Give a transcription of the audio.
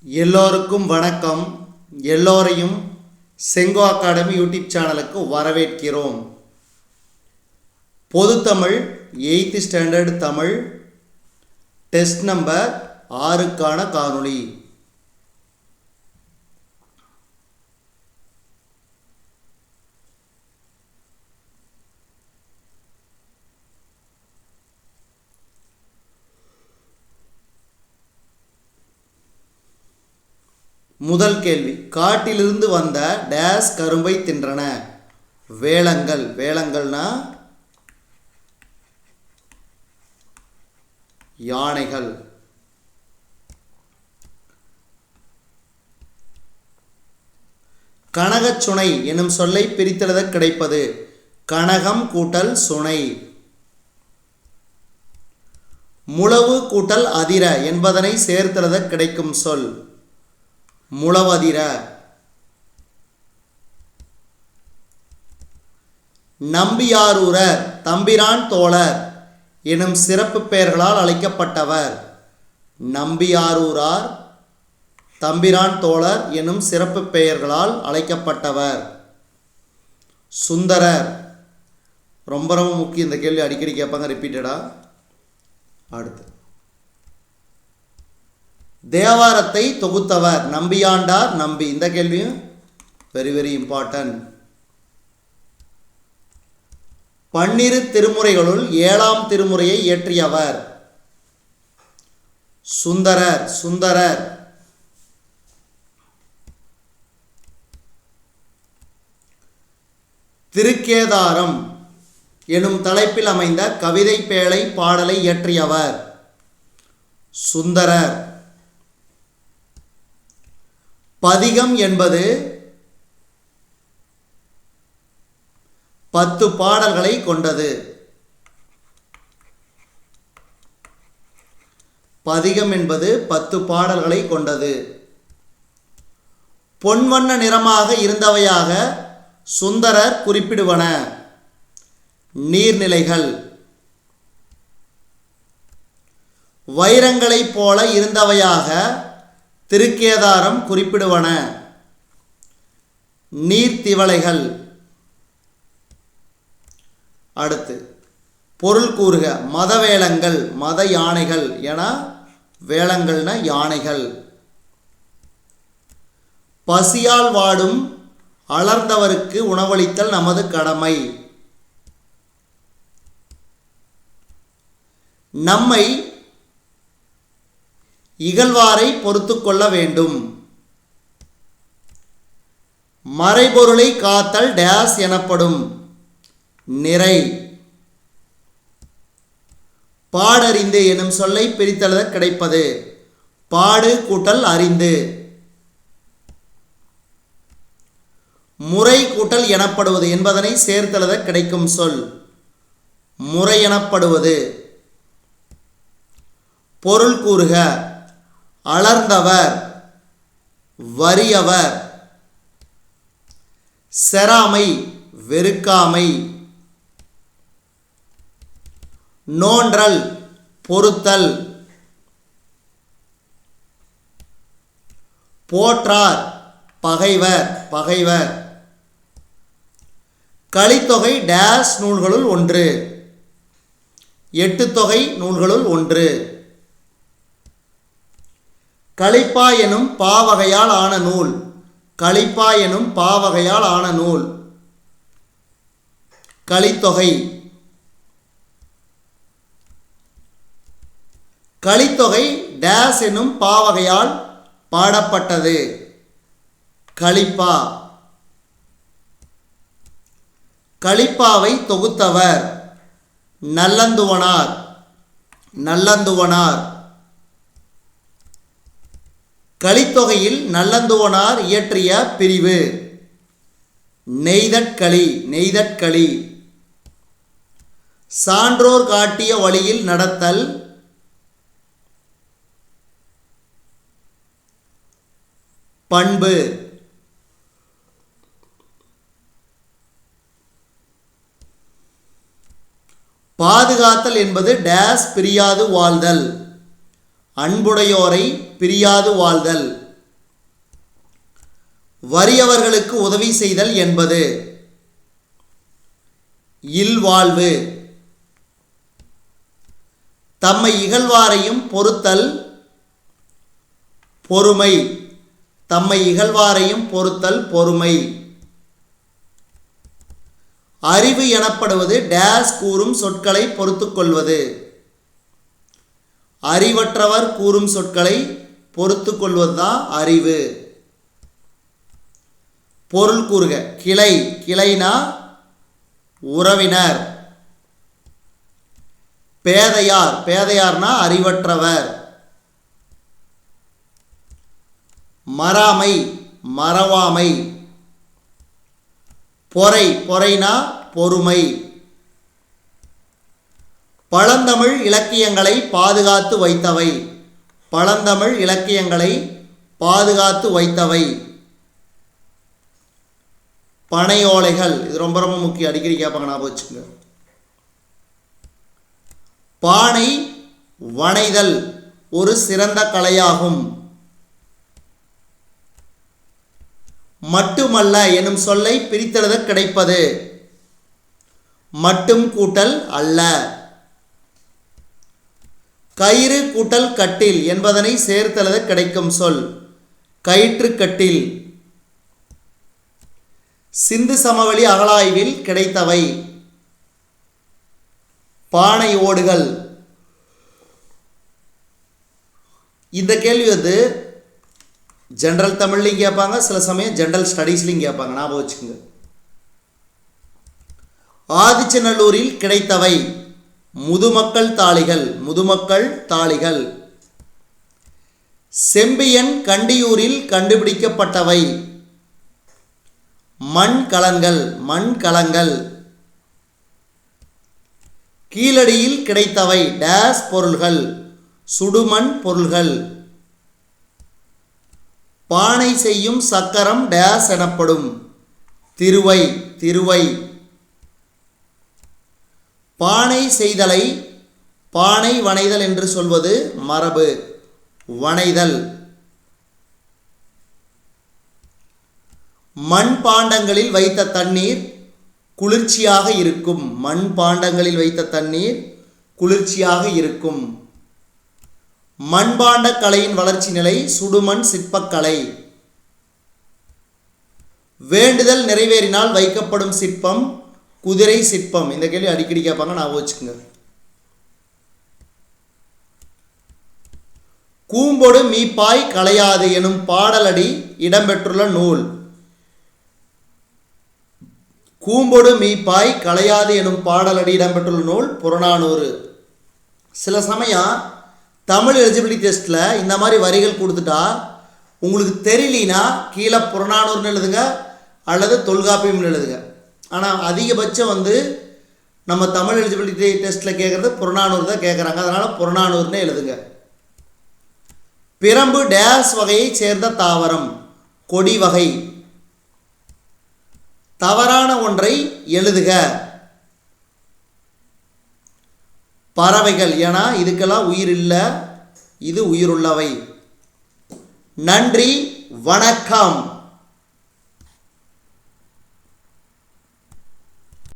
எல்லோருக்கும் வணக்கம். எல்லோரையும் செங்கோ அகாடமி யூடியூப் சேனலுக்கு வரவேற்கிறோம். பொதுத்தமிழ் 8th standard Tamil test number 6க்கான காணொளி. முதல் கேள்வி, காட்டிலிருந்து வந்த டேஸ் கரும்பை தின்றன. வேலங்கள். வேலங்கள்னா யானைகள். கனகச்சுனை எனும் சொல்லை பிரித்தெழுத கிடைப்பது கனகம் கூட்டல் சுனை. முழவு கூட்டல் அதிர என்பதனை சேர்த்தெழுத கிடைக்கும் சொல் முழவதிர. நம்பியாரூரர் தம்பிரான் தோழர் எனும் சிறப்பு பெயர்களால் அழைக்கப்பட்டவர். நம்பியாரூரார் தம்பிரான் தோழர் எனும் சிறப்பு பெயர்களால் அழைக்கப்பட்டவர். சுந்தரர். ரொம்ப ரொம்ப முக்கியம் இந்த கேள்வி, அடிக்கடி கேட்பாங்க, ரிப்பீட்டடா. அடுத்து, தேவாரத்தை தொகுத்தவர் நம்பியாண்டார் நம்பி. இந்த கேள்வியும் வெரி வெரி இம்பார்ட்டன்ட். 12 திருமுறைகளுள் 7ஆம் திருமுறையை இயற்றியவர் சுந்தரர். சுந்தரர். திருக்கேதாரம் எனும் தலைப்பில் அமைந்த கவிதை பேழை பாடலை இயற்றியவர் சுந்தரர். பதிகம் என்பது 10 பாடல்களை கொண்டது. பதிகம் என்பது 10 பாடல்களை கொண்டது. பொன்வண்ண நிறமாக இருந்தவையாக சுந்தரர் குறிப்பிடுவன நீர்நிலைகள். வைரங்களைப் போல இருந்தவையாக திருக்கேதாரம் குறிப்பிடுவன நீர்த்திவளைகள். அடுத்து, பொருள் கூறுக. மத வேலங்கள் மத யானைகள் என வேலங்கள்னா யானைகள். பசியால் வாடும் அலர்ந்தவருக்கு உணவளித்தல் நமது கடமை. நம்மை இகழ்வாரை பொறுத்து கொள்ள வேண்டும். மறைபொருளை காத்தல் டேஸ் எனப்படும் நிறை. பாடறிந்து எனும் சொல்லை பிரித்தெழுத கிடைப்பது பாடு கூட்டல் அறிந்து. முறை கூட்டல் எனப்படுவது என்பதனை சேர்த்தெழுத கிடைக்கும் சொல் முறை எனப்படுவது. பொருள் கூறுக. அலர்ந்தவர் வறியவர். செராமை வெறுக்காமை. நோன்றல் பொறுத்தல். போற்றார் பகைவர் பகைவர். கலித்தொகை டேஸ் நூல்களுள் ஒன்று 8 தொகை நூல்களுள் ஒன்று. கலிப்பா எனும் பாவகையால் ஆன நூல். கலிப்பா எனும் பாவகையால் ஆன நூல் கலித்தொகை. கலித்தொகை டேஸ் எனும் பாவகையால் பாடப்பட்டது கலிப்பா. கலிப்பாவை தொகுத்தவர் நல்லந்துவனார். நல்லந்துவனார். கலித்தொகையில் நல்லந்துவனார் இயற்றிய பிரிவு நெய்தற்களி. நெய்தற்களி. சான்றோர் காட்டிய வழியில் நடத்தல். பண்பு. பாதுகாத்தல் என்பது டேஸ் பிரியாது வாழ்தல். அன்புடையோரை பிரியாது வாழ்தல். வறியவர்களுக்கு உதவி செய்தல் என்பது இல்வாழ்வு. தம்மை இகழ்வாரையும் பொறுத்தல் பொறுமை. தம்மை இகழ்வாரையும் பொறுத்தல் பொறுமை. அறிவு எனப்படுவது டேஸ் கூறும் சொற்களை பொறுத்து கொள்வது. அறிவற்றவர் கூறும் சொற்களை பொறுத்து கொள்வதுதான் அறிவு. பொருள் கூறுக. கிளை, கிளைனா உறவினர். பேதையார், பேதையார்னா அறிவற்றவர். மறாமை, மறவாமை. பொறை, பொறைனா பொறுமை. பழந்தமிழ் இலக்கியங்களை பாதுகாத்து வைத்தவை. பழந்தமிழ் இலக்கியங்களை பாதுகாத்து வைத்தவை. பனையோலைகள், இது ரொம்ப ரொம்ப முக்கியம், அடிக்கடி கேட்பாங்க, ஞாபகம் வச்சுங்க. பானை வனைதல் ஒரு சிறந்த கலையாகும். மட்டுமல்ல எனும் சொல்லை பிரித்தெழுத கிடைப்பது மட்டும் கூட்டல் அல்ல. கயிறு கூட்டல் கட்டில் என்பதனை சேர்த்தெழுத கிடைக்கும் சொல் கயிற்று கட்டில். சிந்து சமவெளி அகழாய்வில் கிடைத்தவை பானை ஓடுகள். இந்த கேள்வி வந்து ஜென்ரல் தமிழ்லையும் கேட்பாங்க, சில சமயம் ஜென்ரல் ஸ்டடீஸ்லையும் கேட்பாங்க, ஞாபகம் வச்சுக்கோங்க. ஆதிச்சநல்லூரில் கிடைத்தவை முதுமக்கள் தாளிகள். முதுமக்கள் தாளிகள். செம்பியன் கண்டியூரில் கண்டுபிடிக்கப்பட்டவை மண்கலங்கள். மண்கலங்கள். கீழடியில் கிடைத்தவை டேஸ் பொருள்கள் சுடுமண் பொருள்கள். பானை செய்யும் சக்கரம் டேஸ் எனப்படும் திருவை. திருவை. பானை செய்தலை பானை வனைதல் என்று சொல்வது மரபு. வனைதல். மண்பாண்டங்களில் வைத்த தண்ணீர் குளிர்ச்சியாக இருக்கும். மண்பாண்டங்களில் வைத்த தண்ணீர் குளிர்ச்சியாக இருக்கும். மண்பாண்ட கலையின் வளர்ச்சி நிலை சுடுமண் சிற்பக்கலை. வேண்டுதல் நிறைவேறினால் வைக்கப்படும் சிற்பம் குதிரை சிற்பம். இந்த கேள்வி அடிக்கடி கேட்பாங்க, ஞாபகம் வச்சுக்கோங்க. கூம்பொடு மீப்பாய் களையாது எனும் பாடலடி இடம்பெற்றுள்ள நூல். கூம்பொடு மீப்பாய் களையாது எனும் பாடலடி இடம்பெற்றுள்ள நூல் புறநானூறு. சில சமயம் தமிழ் எலிஜிபிலிட்டி டெஸ்ட்டில் இந்த மாதிரி வரிகள் கொடுத்துட்டா உங்களுக்கு தெரியலனா கீழே புறநானூறுன்னு எழுதுங்க அல்லது தொல்காப்பியம்னு எழுதுங்க. ஆனால் அதிகபட்சம் வந்து நம்ம தமிழ் எலிஜிபிலிட்டி டெஸ்ட்டில் கேட்குறது புறநானூறு தான் கேட்குறாங்க, அதனால் புறநானூறுன்னு எழுதுங்க. பிரம்பு டேஸ் வகையை சேர்ந்த தாவரம் கொடி வகை. தவறான ஒன்றை எழுதுக. பறவைகள், ஏன்னா இதுக்கெல்லாம் உயிர் இல்லை, இது உயிருள்ளவை. நன்றி, வணக்கம்.